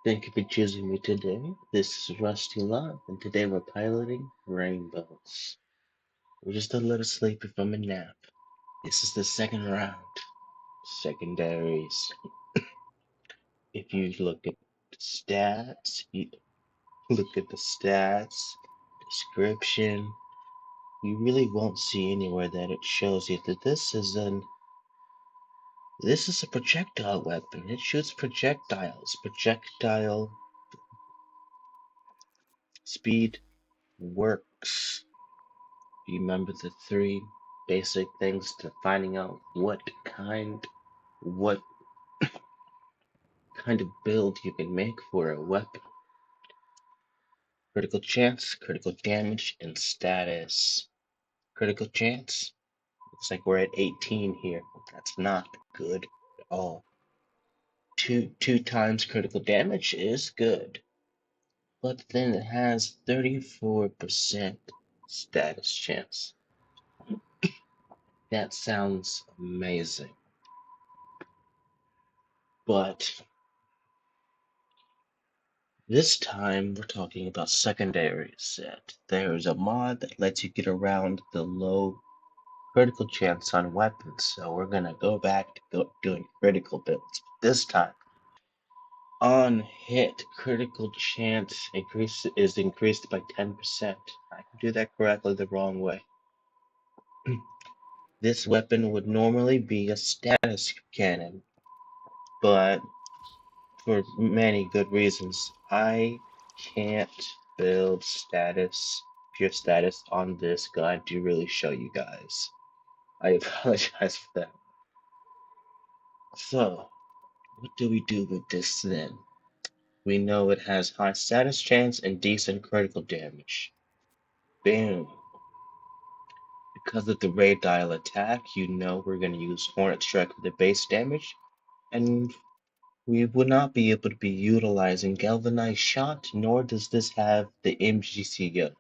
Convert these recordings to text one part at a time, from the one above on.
Thank you for choosing me today. This is Rusty Love, and today we're piloting Rainbows. We're just a little sleepy from a nap. This is the second round. Secondaries. If you look at the stats, description, you really won't see anywhere that it shows you that this is a projectile weapon. It shoots projectiles. Projectile speed works. Remember the three basic things to finding out what kind of build you can make for a weapon. Critical chance, critical damage, and status. Critical chance. Looks like we're at 18 here. That's not good at all. Two times critical damage is good. But then it has 34% status chance. That sounds amazing. But this time we're talking about Secondaries. There's a mod that lets you get around the low critical chance on weapons, so we're gonna go back to doing critical builds. This time, on hit, critical chance is increased by 10%. I can do that correctly the wrong way. This weapon would normally be a status cannon, but for many good reasons, I can't build pure status on this guide to really show you guys. I apologize for that. So, what do we do with this then? We know it has high status chance and decent critical damage. Boom. Because of the raid dial attack, you know we're going to use Hornet Strike for the base damage, and we would not be able to be utilizing Galvanized Shot, nor does this have the MGCO.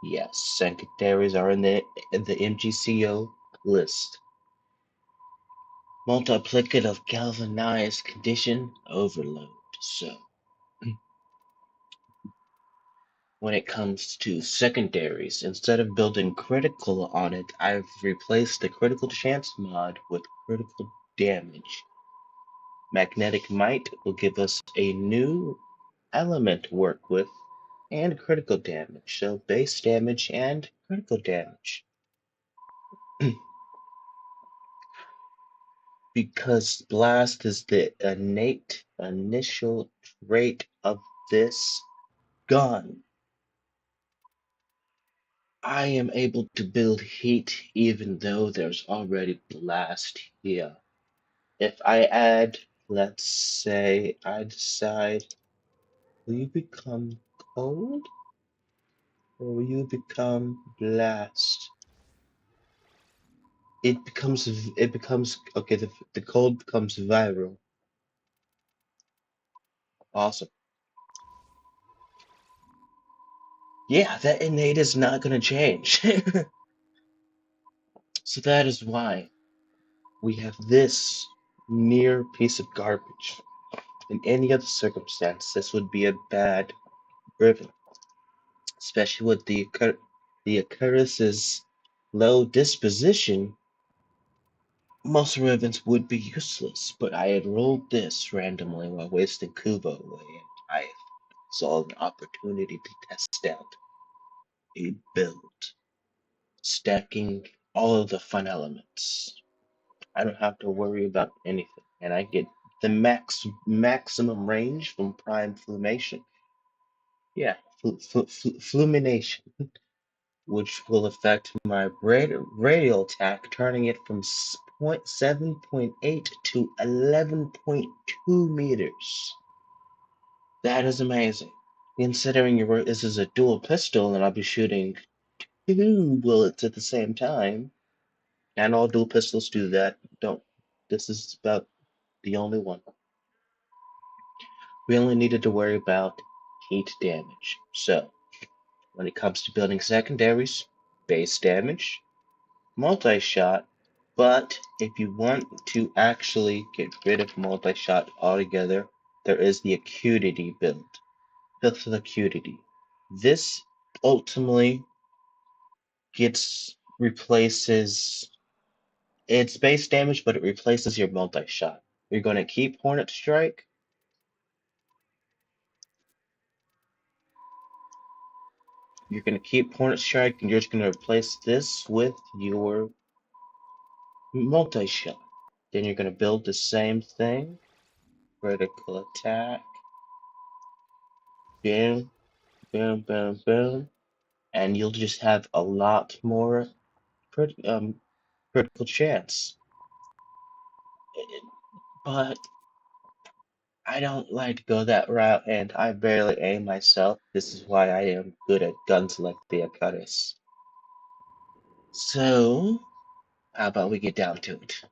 Yes, Secondaries are in the MGCO list. Multiplicative Galvanized Condition Overload. So, when it comes to Secondaries, instead of building critical on it, I've replaced the critical chance mod with critical damage. Magnetic Might will give us a new element to work with, and critical damage, so base damage and critical damage. Because Blast is the innate initial trait of this gun, I am able to build heat even though there's already Blast here. If I add, let's say, I decide, will you become cold? Or will you become Blast? It becomes okay, the cold becomes viral. Awesome. Yeah, that innate is not gonna change. So that is why we have this near piece of garbage. In any other circumstance, this would be a bad ribbon, especially with the Akarius's low disposition. Most ribbons would be useless, but I had rolled this randomly while wasting Kuva away, and I saw an opportunity to test out a build, stacking all of the fun elements. I don't have to worry about anything, and I get the maximum range from Prime Flumation. Yeah, Flumination, which will affect my radial attack, turning it from 7.8 to 11.2 meters. That is amazing. Considering this is a dual pistol and I'll be shooting two bullets at the same time, and all dual pistols do that. This is about the only one. We only needed to worry about heat damage. So, when it comes to building secondaries, base damage, multi-shot, but if you want to actually get rid of multi-shot altogether, there is the Acuity build. Fifth of Acuity. This ultimately replaces its base damage, but it replaces your multi-shot. You're going to keep Hornet Strike. You're going to keep Hornet Strike, and you're just going to replace this with your multi-shot. Then you're going to build the same thing. Critical attack. Boom, boom, boom, boom. And you'll just have a lot more critical chance. But I don't like to go that route, and I barely aim myself. This is why I am good at guns like the Akarius. So, how about we get down to it?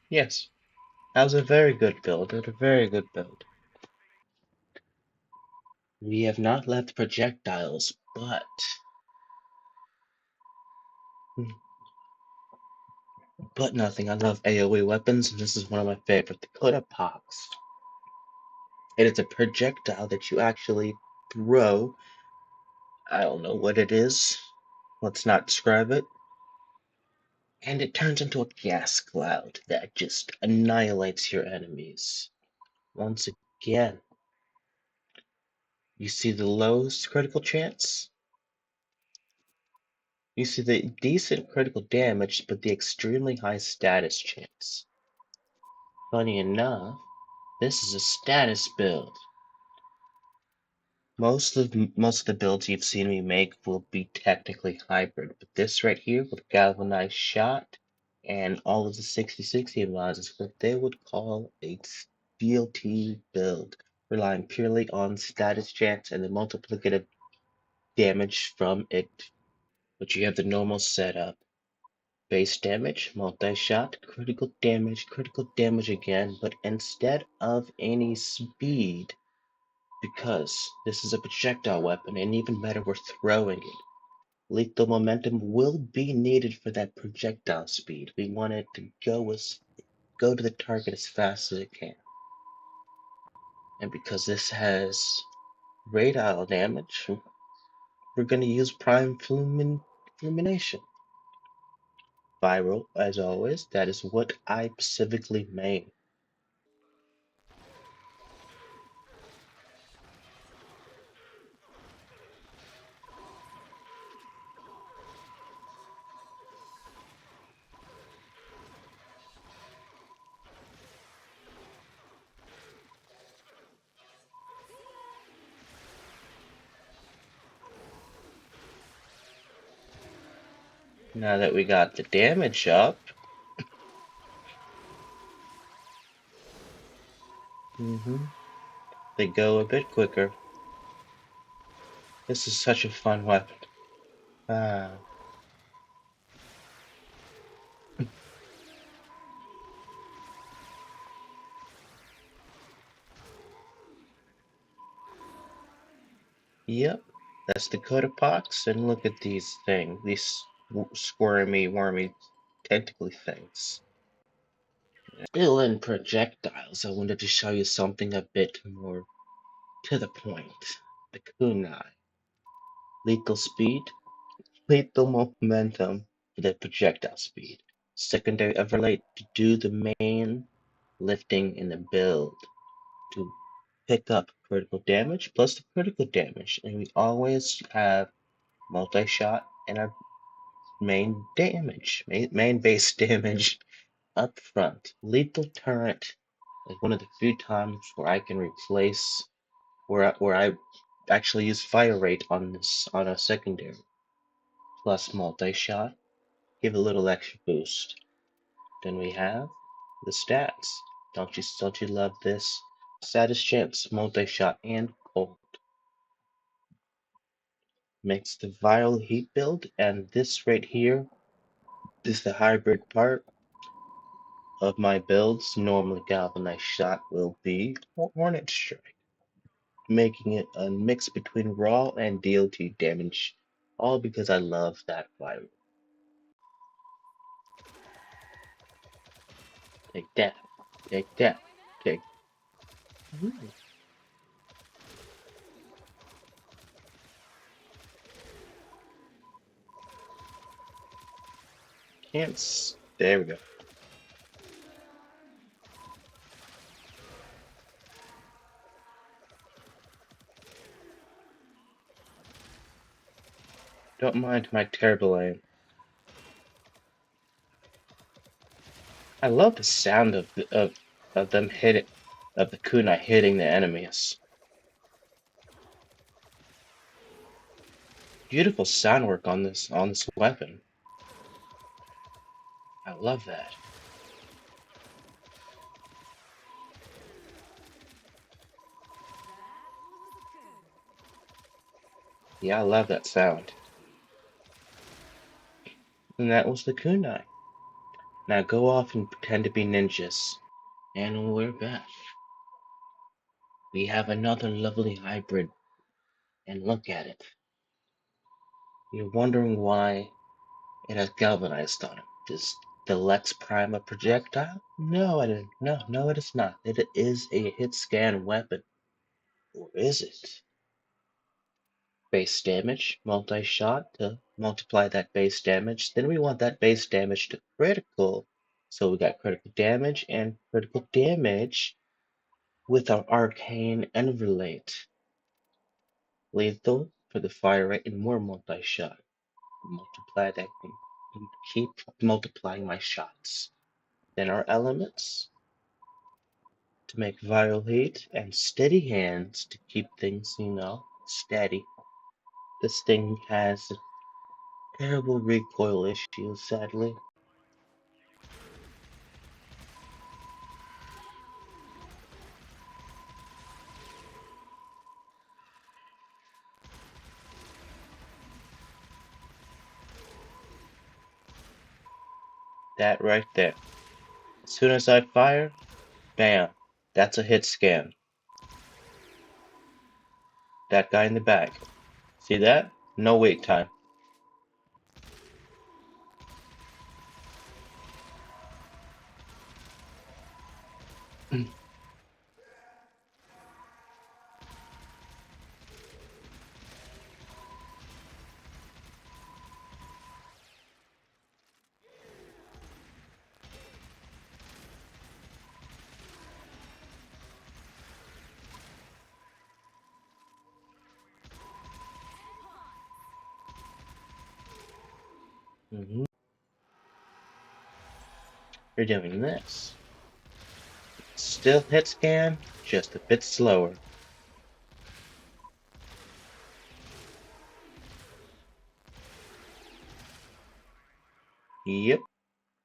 Yes, that was a very good build, and a very good build. We have not left projectiles, but nothing. I love AoE weapons, and this is one of my favorite, the Coda Pox. It is a projectile that you actually throw. I don't know what it is. Let's not describe it. And it turns into a gas cloud that just annihilates your enemies. Once again, you see the lowest critical chance? You see the decent critical damage, but the extremely high status chance. Funny enough, this is a status build. Most of the builds you've seen me make will be technically hybrid, but this right here with galvanized shot and all of the 60/60 mods is what they would call a DLT build, relying purely on status chance and the multiplicative damage from it. But you have the normal setup. Base damage, multi-shot, critical damage again, but instead of any speed, because this is a projectile weapon, and even better, we're throwing it. Lethal momentum will be needed for that projectile speed. We want it to go to the target as fast as it can. And because this has radar damage, we're going to use Prime Fulmination. Viral, as always, that is what I specifically main. Now that we got the damage up, they go a bit quicker. This is such a fun weapon. Ah. Yep, that's the Coda Pox, and look at these things, these squirmy, wormy, tentacly things. Still in projectiles, I wanted to show you something a bit more to the point. The Kunai. Lethal speed, lethal momentum for the projectile speed. Secondary overlay to do the main lifting in the build. To pick up critical damage plus the critical damage, and we always have multi-shot and our main base damage up front. Lethal turret is one of the few times where I can replace where I actually use fire rate on a secondary plus multi-shot, give a little extra boost. Then we have the stats. Don't you love this? Status chance, multi-shot, and cold. Makes the viral heat build, and this right here is the hybrid part of my builds. Normally galvanized shot will be Hornet Strike, making it a mix between raw and DLT damage All because I love that vibe. Take that. Take that. Take. Ooh. Can't. There we go. Don't mind my terrible aim. I love the sound of them hitting, of the kunai hitting the enemies. Beautiful sound work on this weapon. I love that. Yeah, I love that sound. And that was the kunai. Now go off and pretend to be ninjas. And we're back. We have another lovely hybrid. And look at it. You're wondering why it has galvanized on it. Is the Lex Prime a projectile? No, it is not. It is a hit scan weapon. Or is it? Base damage, multi-shot to multiply that base damage. Then we want that base damage to critical. So we got critical damage and critical damage with our arcane and relate. Lethal for the fire rate and more multi-shot. Multiply that and keep multiplying my shots. Then our elements to make viral heat and steady hands to keep things, steady. This thing has terrible recoil issues, sadly. That right there. As soon as I fire, bam, that's a hit scan. That guy in the back. See that? No wait time. Mhm. You're doing this. Still hit scan, just a bit slower. Yep.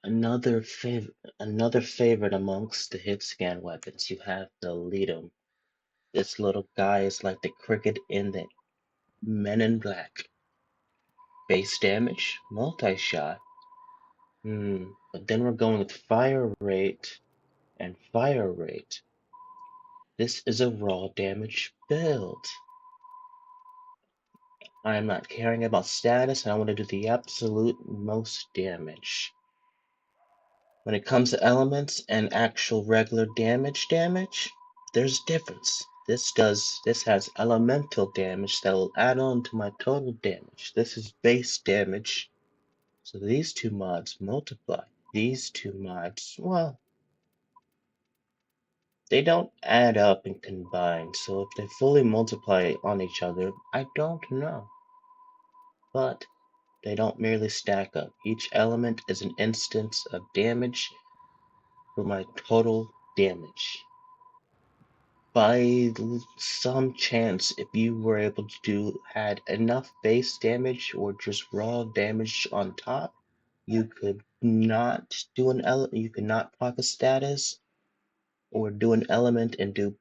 Another favorite amongst the hit scan weapons. You have the Laetum. This little guy is like the cricket in the Men in Black. Base damage, multi-shot. But then we're going with fire rate and fire rate. This is a raw damage build. I am not caring about status, and I want to do the absolute most damage. When it comes to elements and actual regular damage, there's a difference. This has elemental damage that will add on to my total damage. This is base damage. So these two mods multiply. These two mods, well, they don't add up and combine, so if they fully multiply on each other, I don't know. But they don't merely stack up. Each element is an instance of damage for my total damage. By some chance, if you were able to had enough base damage or just raw damage on top, you could not do you could not proc a status or do an element and do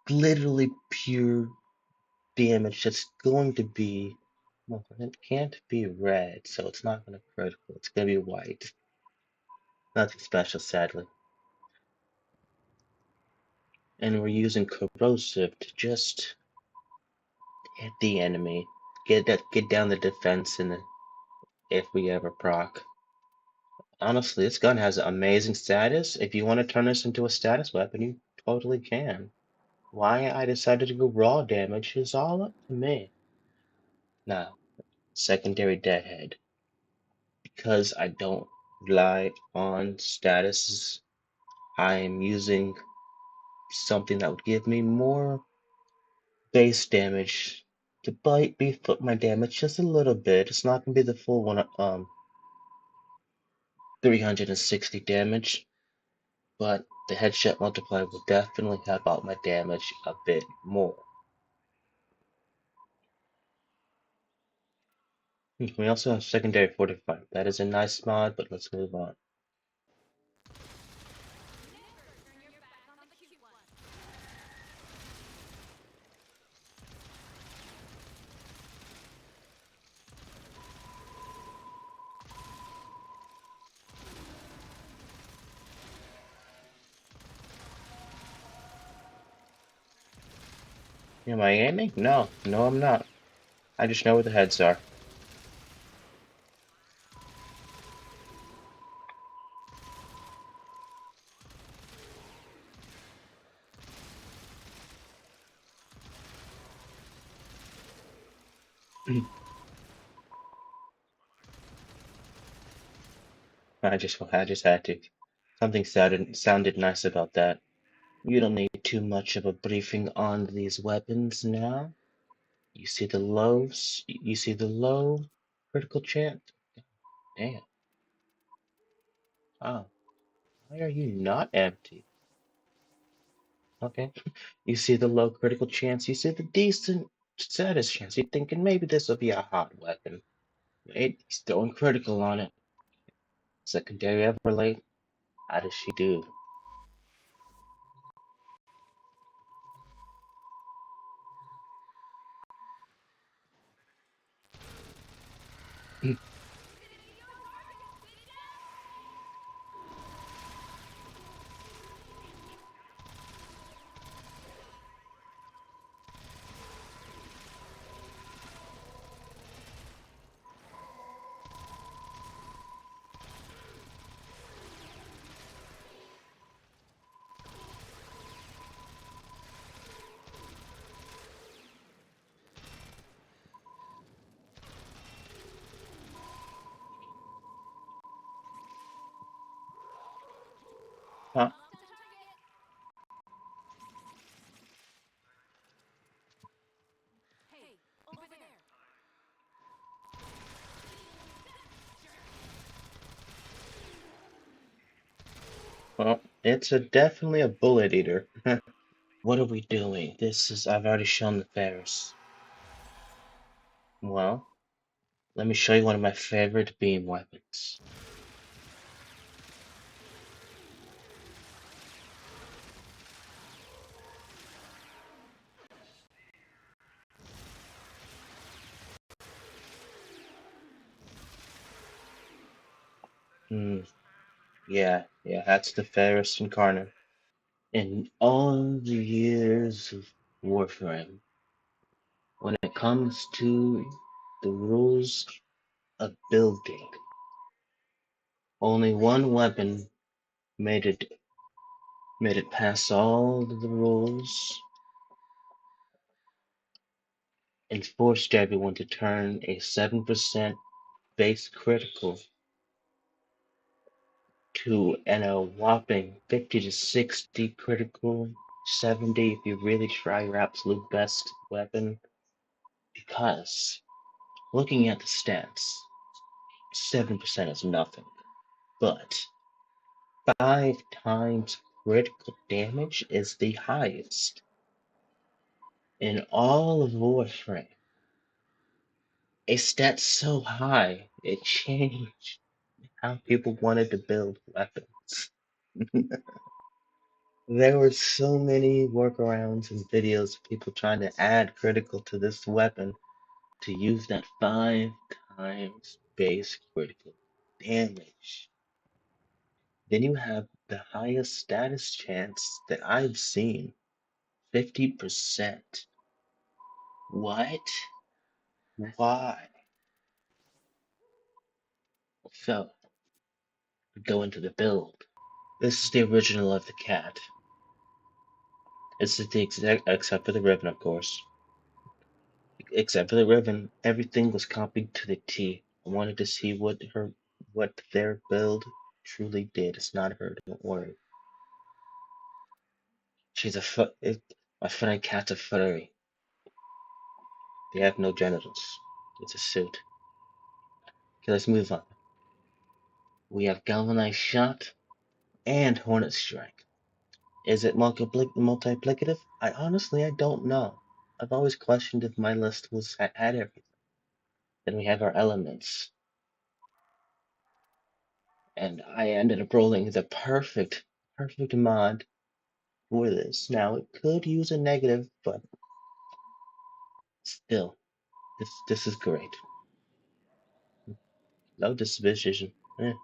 literally pure damage that's going to be, well, it can't be red, so it's not going to critical. It's going to be white. Nothing special, sadly. And we're using corrosive to just hit the enemy, get down the defense in the, if we ever proc. Honestly, this gun has amazing status. If you want to turn this into a status weapon, you totally can. Why I decided to go raw damage is all up to me. Now, secondary deadhead. Because I don't rely on statuses, I'm using something that would give me more base damage to beef up my damage just a little bit. It's not gonna be the full 360 damage, but the headshot multiplier will definitely help out my damage a bit more. We also have secondary fortify. That is a nice mod, but let's move on. Am I aiming? No, I'm not. I just know where the heads are. I just had to. Something sounded nice about that. You don't need too much of a briefing on these weapons now. You see the lows? You see the low critical chance? Damn. Oh, why are you not empty? Okay. You see the low critical chance. You see the decent status chance. You're thinking maybe this will be a hot weapon. Wait, he's throwing critical on it. Secondary Everlate. How does she do? Huh? Well, it's definitely a bullet eater. What are we doing? I've already shown the Ferris. Well, let me show you one of my favorite beam weapons. Hmm, yeah, that's the Ferris Incarnate. In all the years of Warframe, when it comes to the rules of building, only one weapon made it past all of the rules and forced everyone to turn a 7% base critical to a whopping 50 to 60 critical, 70 if you really try your absolute best weapon. Because looking at the stats, 7% is nothing. But 5 times critical damage is the highest in all of Warframe. A stat so high, it changed how people wanted to build weapons. There were so many workarounds and videos of people trying to add critical to this weapon to use that 5 times base critical damage. Then you have the highest status chance that I've seen, 50%. What? Why? So, we go into the build. This is the original of the cat. This is the exact, except for the ribbon, of course. Except for the ribbon, everything was copied to the T. I wanted to see what their build truly did. It's not her, don't worry. She's a my friend cat's a furry. They have no genitals. It's a suit. Okay, let's move on. We have Galvanized Shot and Hornet Strike. Is it multiplicative? I don't know. I've always questioned if my list had everything. Then we have our elements. And I ended up rolling the perfect mod for this. Now it could use a negative, but still, this is great. Love this vision. Let's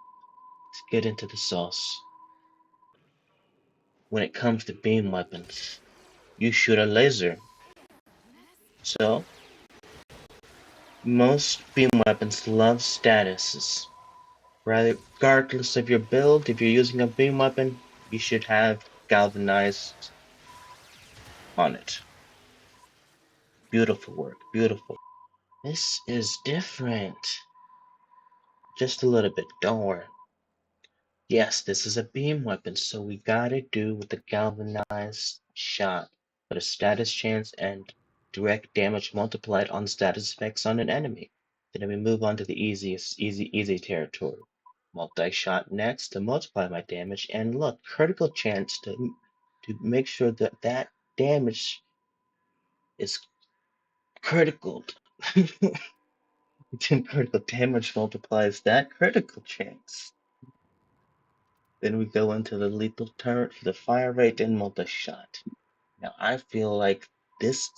get into the sauce. When it comes to beam weapons, you shoot a laser. So most beam weapons love statuses. Regardless of your build, if you're using a beam weapon, you should have galvanized on it. Beautiful work, beautiful. This is different. Just a little bit, don't worry. Yes, this is a beam weapon, so we gotta do with the galvanized shot. But a status chance and direct damage multiplied on status effects on an enemy. Then we move on to the easy territory. Multi-shot next to multiply my damage, and look, critical chance to make sure that damage is critical. Critical damage multiplies that critical chance. Then we go into the lethal turret for the fire rate and multi-shot. Now I feel like this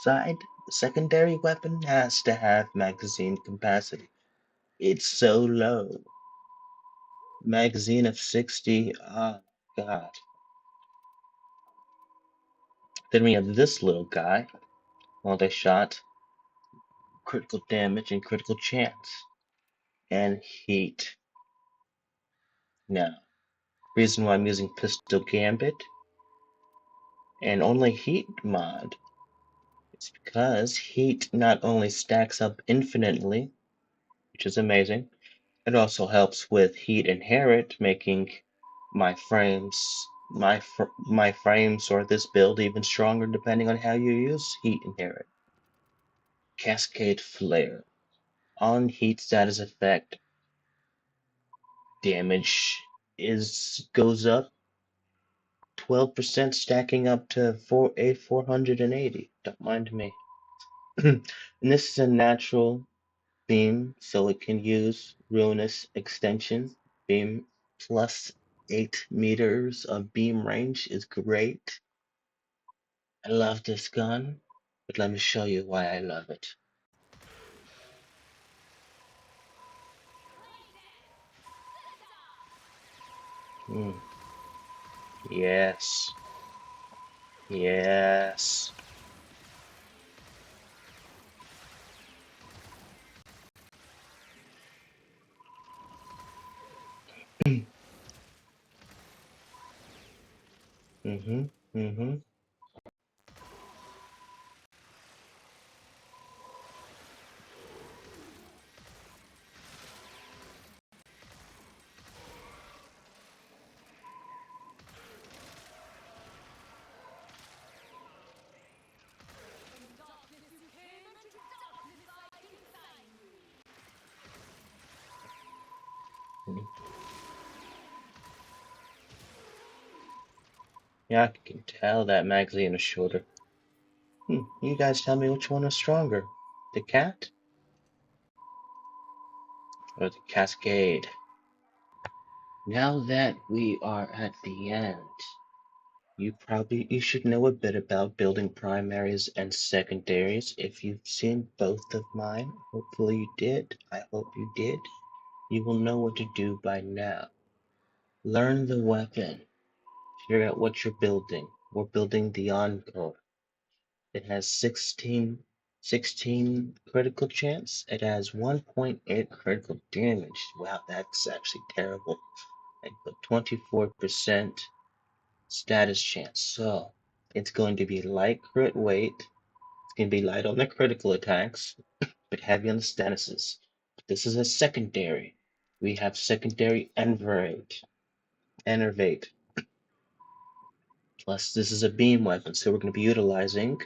side, the secondary weapon, has to have magazine capacity. It's so low. Magazine of 60, oh god. Then we have this little guy, multi-shot, critical damage and critical chance, and heat. Now, reason why I'm using Pistol Gambit and only heat mod is because heat not only stacks up infinitely, which is amazing, it also helps with heat inherit, making my frames or this build even stronger depending on how you use heat inherit. Cascade Flare. On heat status effect, damage goes up 12%, stacking up to 480. Don't mind me. And this is a natural beam, so it can use Ruinous Extension. Beam plus 8 meters of beam range is great. I love this gun, but let me show you why I love it. Yes. Yes. Mm-hmm. Mm-hmm. Yeah, I can tell that magazine is shorter. You guys tell me which one is stronger, the cat or the Cascade? Now that we are at the end, you should know a bit about building primaries and secondaries. If you've seen both of mine, hopefully you did. I hope you did. You will know what to do by now. Learn the weapon. Figure out what you're building. We're building the Encore. It has 16 16 critical chance. It has 1.8 critical damage. Wow, that's actually terrible. And but 24% status chance. So it's going to be light crit weight. It's going to be light on the critical attacks, but heavy on the statuses. This is a secondary. We have secondary enervate. Plus, this is a beam weapon, so we're going to be utilizing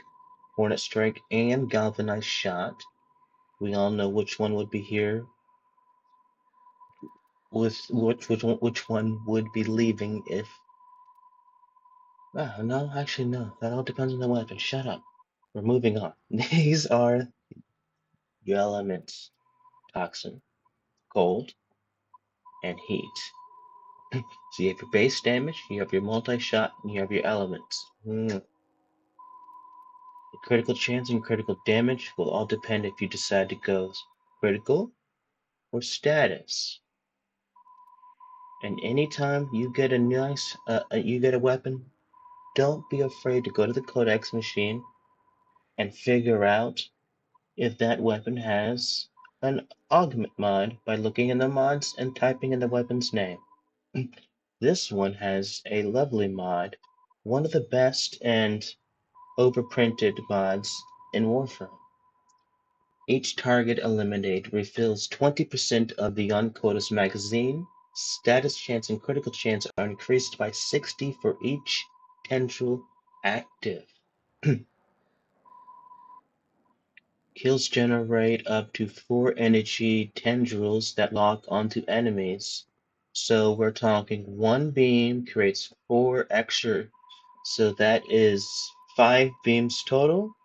Hornet Strike and Galvanized Shot. We all know which one would be here. With which one would be leaving if. Oh, no, actually no. That all depends on the weapon. Shut up. We're moving on. These are your elements: toxin, cold, and heat. So you have your base damage, you have your multi-shot, and you have your elements. The critical chance and critical damage will all depend if you decide to go critical or status. And anytime you get you get a weapon, don't be afraid to go to the codex machine and figure out if that weapon has an augment mod by looking in the mods and typing in the weapon's name. This one has a lovely mod, one of the best and overprinted mods in Warframe. Each target eliminated refills 20% of the Uncoda's magazine. Status chance and critical chance are increased by 60 for each tendril active. Kills generate up to 4 energy tendrils that lock onto enemies. So we're talking 1 beam creates 4 extra. So that is 5 beams total?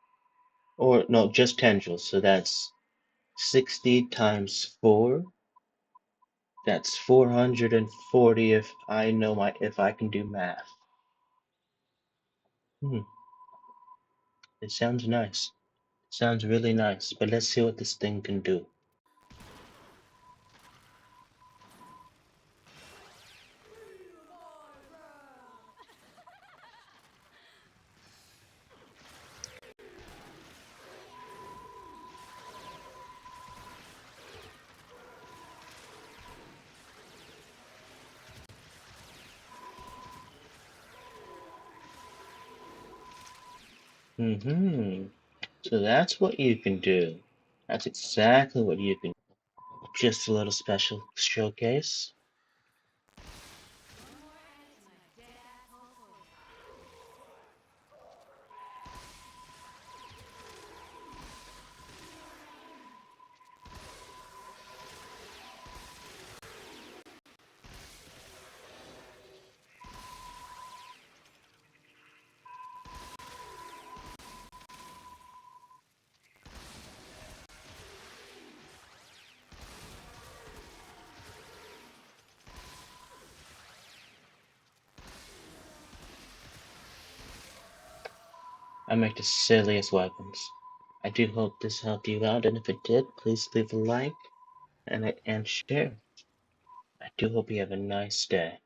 Or no, just tendrils. So that's 60 times 4. That's 440 if I can do math. It sounds nice. Sounds really nice, but let's see what this thing can do. So that's what you can do. That's exactly what you can do. Just a little special showcase. I make the silliest weapons. I do hope this helped you out, and if it did, please leave a like and share. I do hope you have a nice day.